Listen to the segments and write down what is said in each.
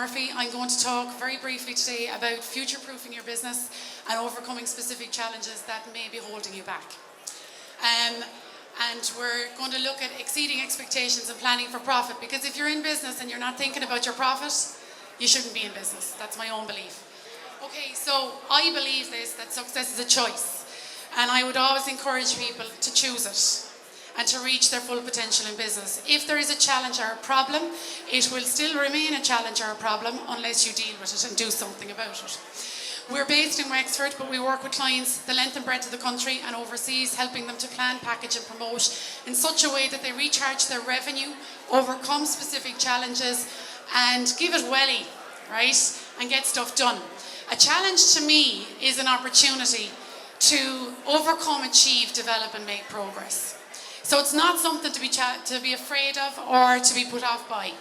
Murphy. I'm going to talk very briefly today about future-proofing your business and overcoming specific challenges that may be holding you back. And we're going to look at exceeding expectations and planning for profit, because if you're in business and you're not thinking about your profit, you shouldn't be in business. That's my own belief. Okay, so I believe that success is a choice, and I would always encourage people to choose it and to reach their full potential in business. If there is a challenge or a problem, it will still remain a challenge or a problem unless you deal with it and do something about it. We're based in Wexford, but we work with clients the length and breadth of the country and overseas, helping them to plan, package and promote in such a way that they recharge their revenue, overcome specific challenges and give it welly, right? And get stuff done. A challenge to me is an opportunity to overcome, achieve, develop and make progress. So it's not something to be afraid of or to be put off by.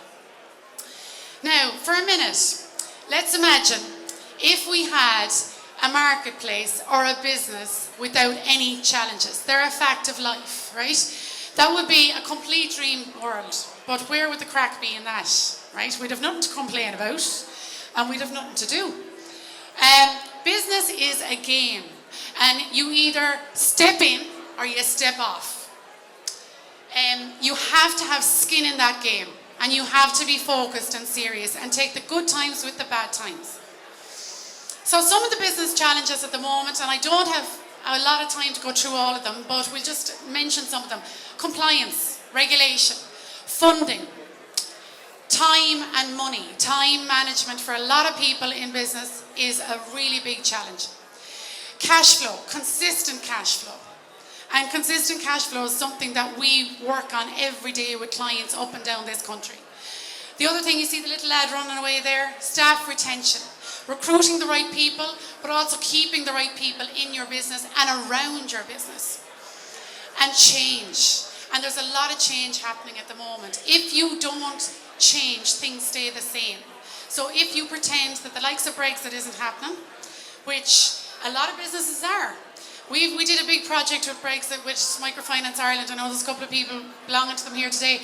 Now, for a minute, let's imagine if we had a marketplace or a business without any challenges. They're a fact of life, right? That would be a complete dream world. But where would the crack be in that, right? We'd have nothing to complain about and we'd have nothing to do. Business is a game, and you either step in or you step off. You have to have skin in that game, and you have to be focused and serious and take the good times with the bad times. So some of the business challenges at the moment, and I don't have a lot of time to go through all of them, but we'll just mention some of them. Compliance, regulation, funding, time and money. Time management for a lot of people in business is a really big challenge. Cash flow, consistent cash flow. And consistent cash flow is something that we work on every day with clients up and down this country. The other thing, you see the little lad running away there, staff retention. Recruiting the right people, but also keeping the right people in your business and around your business. And change. And there's a lot of change happening at the moment. If you don't change, things stay the same. So if you pretend that the likes of Brexit isn't happening, which a lot of businesses are. We did a big project with Brexit with Microfinance Ireland. I know there's a couple of people belonging to them here today.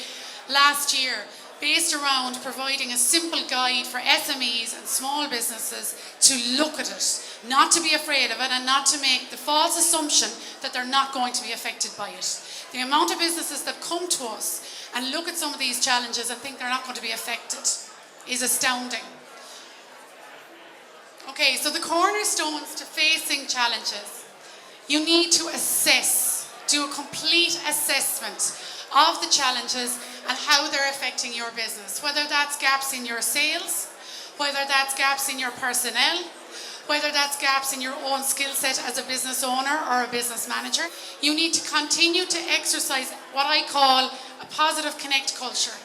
Last year, based around providing a simple guide for SMEs and small businesses to look at it, not to be afraid of it and not to make the false assumption that they're not going to be affected by it. The amount of businesses that come to us and look at some of these challenges and think they're not going to be affected is astounding. Okay, so the cornerstones to facing challenges. You need to assess, do a complete assessment of the challenges and how they're affecting your business. Whether that's gaps in your sales, whether that's gaps in your personnel, whether that's gaps in your own skill set as a business owner or a business manager. You need to continue to exercise what I call a positive connect culture.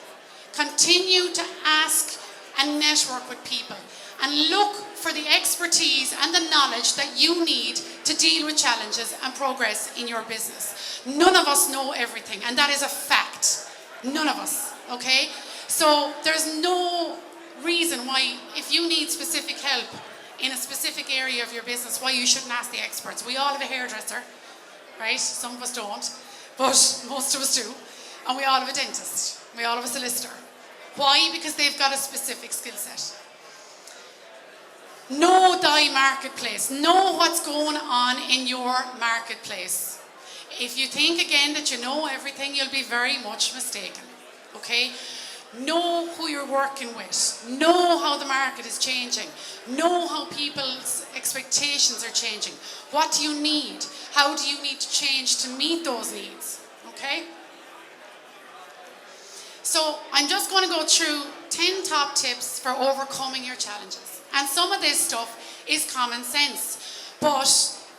Continue to ask and network with people and look for the expertise and the knowledge that you need to deal with challenges and progress in your business. None of us know everything, and that is a fact. None of us, okay? So there's no reason why, if you need specific help in a specific area of your business, why you shouldn't ask the experts. We all have a hairdresser, right? Some of us don't, but most of us do. And we all have a dentist. We all have a solicitor. Why? Because they've got a specific skill set. Know thy marketplace. Know what's going on in your marketplace. If you think again that you know everything, you'll be very much mistaken. Okay? Know who you're working with. Know how the market is changing. Know how people's expectations are changing. What do you need? How do you need to change to meet those needs? Okay? So I'm just going to go through 10 top tips for overcoming your challenges. And some of this stuff is common sense, but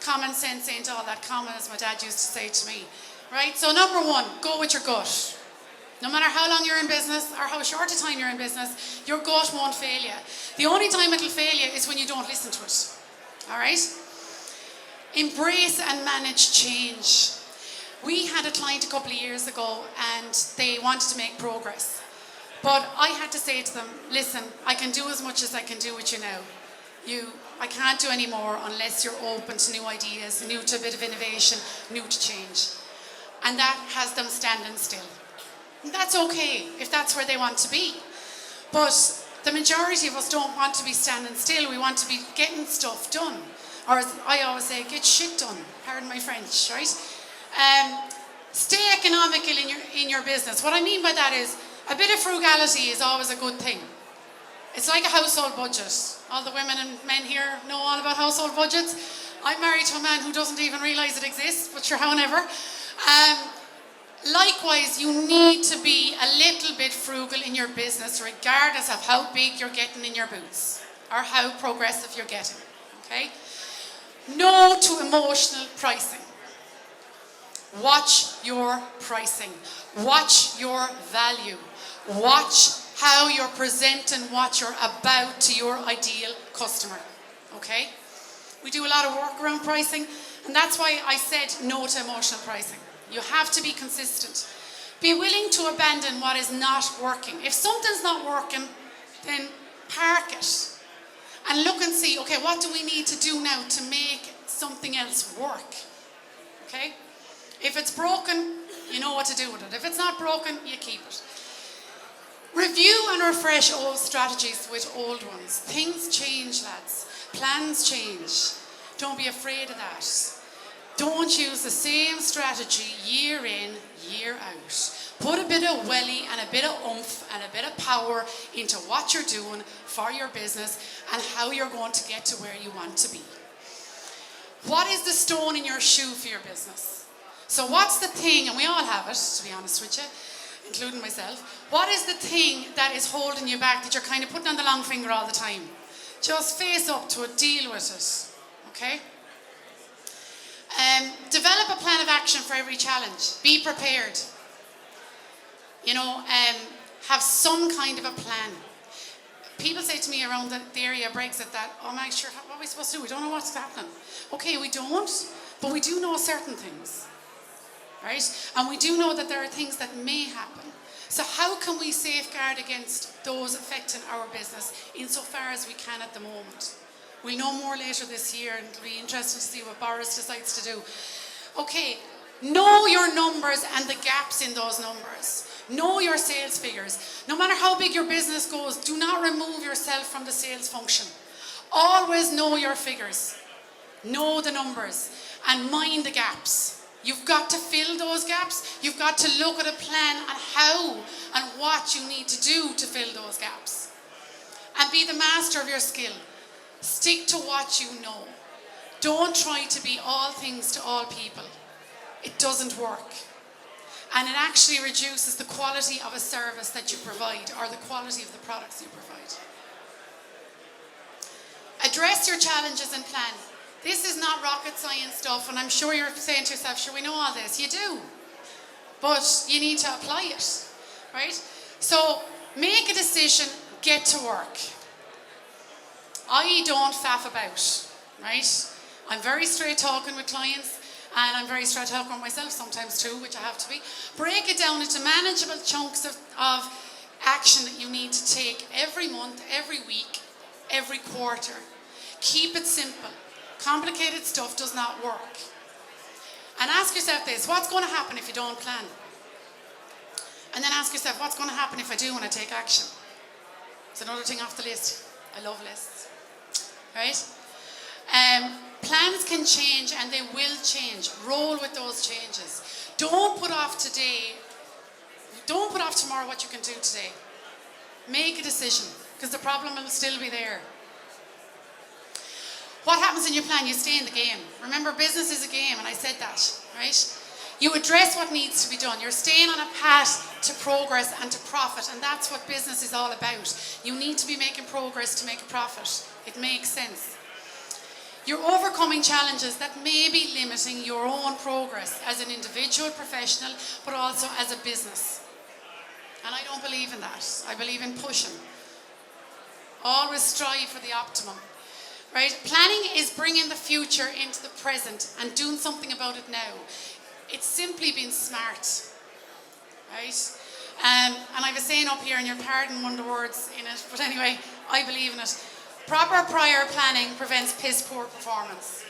common sense ain't all that common, as my dad used to say to me, right? So number one, go with your gut. No matter how long you're in business or how short a time you're in business, your gut won't fail you. The only time it'll fail you is when you don't listen to it, all right? Embrace and manage change. We had a client a couple of years ago and they wanted to make progress. But I had to say to them, listen, I can do as much as I can do with you now. I can't do any more unless you're open to new ideas, new to a bit of innovation, new to change. And that has them standing still. And that's okay if that's where they want to be. But The majority of us don't want to be standing still. We want to be getting stuff done. Or as I always say, get shit done. Pardon my French, right? Stay economical in your business. What I mean by that is a bit of frugality is always a good thing. It's like a household budget. All the women and men here know all about household budgets. I'm married to a man who doesn't even realise it exists, but sure, however. Likewise, you need to be a little bit frugal in your business, regardless of how big you're getting in your boots or how progressive you're getting. Okay? No to emotional pricing. Watch your pricing. Watch your value. Watch how you're presenting what you're about to your ideal customer. Okay? We do a lot of work around pricing, and that's why I said no to emotional pricing. You have to be consistent. Be willing to abandon what is not working. If something's not working, then park it. And look and see, okay, what do we need to do now to make something else work? Okay? If it's broken, you know what to do with it. If it's not broken, you keep it. Review and refresh old strategies with old ones. Things change, lads. Plans change. Don't be afraid of that. Don't use the same strategy year in, year out. Put a bit of welly and a bit of oomph and a bit of power into what you're doing for your business and how you're going to get to where you want to be. What is the stone in your shoe for your business? So what's the thing, and we all have it, to be honest with you, including myself. What is the thing that is holding you back, that you're kind of putting on the long finger all the time? Just face up to it, deal with it, okay? Develop a plan of action for every challenge. Be prepared. Have some kind of a plan. People say to me around the area of Brexit that, oh my, sure, what are we supposed to do? We don't know what's happening. Okay, we don't, but we do know certain things, right? And we do know that there are things that may happen. So how can we safeguard against those affecting our business insofar as we can at the moment? We'll know more later this year, and it'll be interesting to see what Boris decides to do. Okay, know your numbers and the gaps in those numbers. Know your sales figures. No matter how big your business goes, do not remove yourself from the sales function. Always know your figures. Know the numbers and mind the gaps. You've got to fill those gaps. You've got to look at a plan on how and what you need to do to fill those gaps. And be the master of your skill. Stick to what you know. Don't try to be all things to all people. It doesn't work. And it actually reduces the quality of a service that you provide or the quality of the products you provide. Address your challenges and plan. This is not rocket science stuff, and I'm sure you're saying to yourself, sure, we know all this. You do. But you need to apply it, right? So make a decision, get to work. I don't faff about, right? I'm very straight talking with clients, and I'm very straight talking with myself sometimes too, which I have to be. Break it down into manageable chunks of action that you need to take every month, every week, every quarter. Keep it simple. Complicated stuff does not work. And ask yourself this, what's going to happen if you don't plan? And then ask yourself, what's going to happen if I do when I take action? It's another thing off the list. I love lists. Right? Plans can change and they will change. Roll with those changes. Don't put off tomorrow what you can do today. Make a decision, because the problem will still be there. What happens in your plan? You stay in the game. Remember, business is a game, and I said that, right? You address what needs to be done. You're staying on a path to progress and to profit, and that's what business is all about. You need to be making progress to make a profit. It makes sense. You're overcoming challenges that may be limiting your own progress as an individual professional, but also as a business. And I don't believe in that. I believe in pushing. Always strive for the optimum. Right? Planning is bringing the future into the present and doing something about it now. It's simply being smart. Right? And I was saying up here, and you'll pardon one of the words in it, but anyway, I believe in it. Proper prior planning prevents piss poor performance.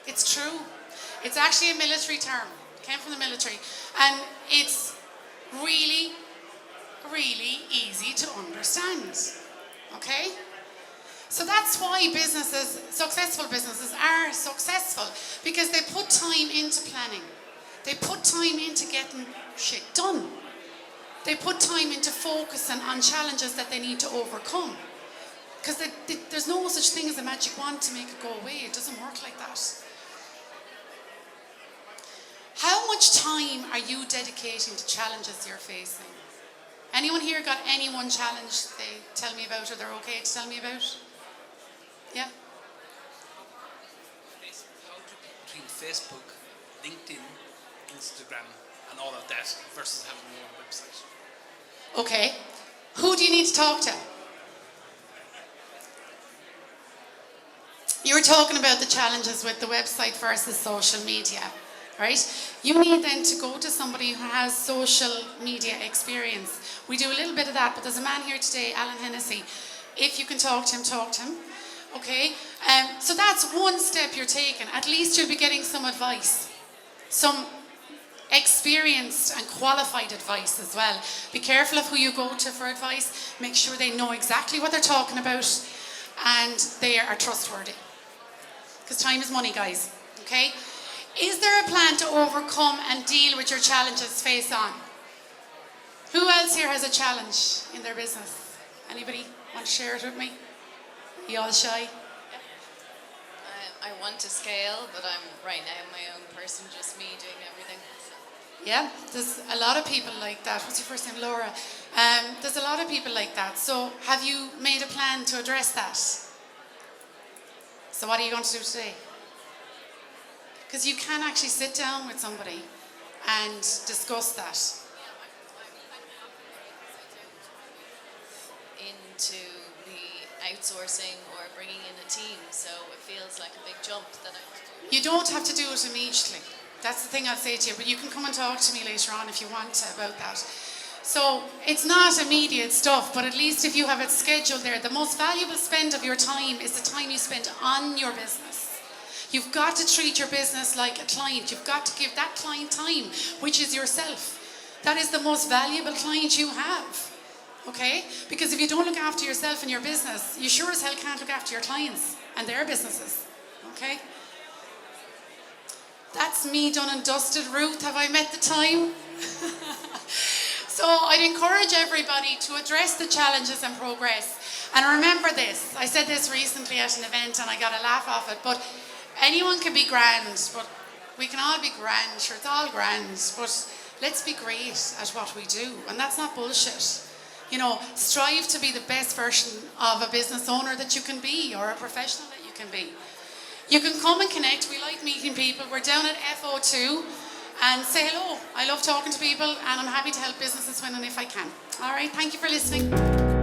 It's true. It's actually a military term. It came from the military. And it's really really easy to understand. Okay? So that's why successful businesses are successful, because they put time into planning. They put time into getting shit done. They put time into focusing on challenges that they need to overcome. Because there's no such thing as a magic wand to make it go away. It doesn't work like that. How much time are you dedicating to challenges you're facing? Anyone here got any one challenge they tell me about or they're okay to tell me about? Yeah? How do you between Facebook, LinkedIn, Instagram and all of that versus having your own website? Okay. Who do you need to talk to? You were talking about the challenges with the website versus social media, right? You need then to go to somebody who has social media experience. We do a little bit of that, but there's a man here today, Alan Hennessy. If you can talk to him, talk to him. Okay? So that's one step you're taking. At least you'll be getting some advice. Some experienced and qualified advice as well. Be careful of who you go to for advice. Make sure they know exactly what they're talking about and they are trustworthy. Because time is money, guys. Okay? Is there a plan to overcome and deal with your challenges face on? Who else here has a challenge in their business? Anybody want to share it with me? You all shy? I want to scale, but I'm right now my own person, just me doing everything. So. Yeah, there's a lot of people like that. What's your first name? Laura. There's a lot of people like that. So have you made a plan to address that? So what are you going to do today? Because you can actually sit down with somebody and discuss that. Into the outsourcing or bringing in a team, so it feels like a big jump that I have to do. You don't have to do it immediately. That's the thing I'll say to you, but you can come and talk to me later on if you want to about that. So it's not immediate stuff, but at least if you have it scheduled there, the most valuable spend of your time is the time you spend on your business. You've got to treat your business like a client. You've got to give that client time, which is yourself. That is the most valuable client you have. Okay? Because if you don't look after yourself and your business, you sure as hell can't look after your clients and their businesses. Okay? That's me done and dusted. Ruth, have I met the time? So I'd encourage everybody to address the challenges and progress. And remember this, I said this recently at an event and I got a laugh off it, but anyone can be grand, but we can all be grand, sure it's all grand, but let's be great at what we do. And that's not bullshit. You know, strive to be the best version of a business owner that you can be or a professional that you can be. You can come and connect. We like meeting people. We're down at FO2 and say hello. I love talking to people and I'm happy to help businesses when and if I can. All right, thank you for listening.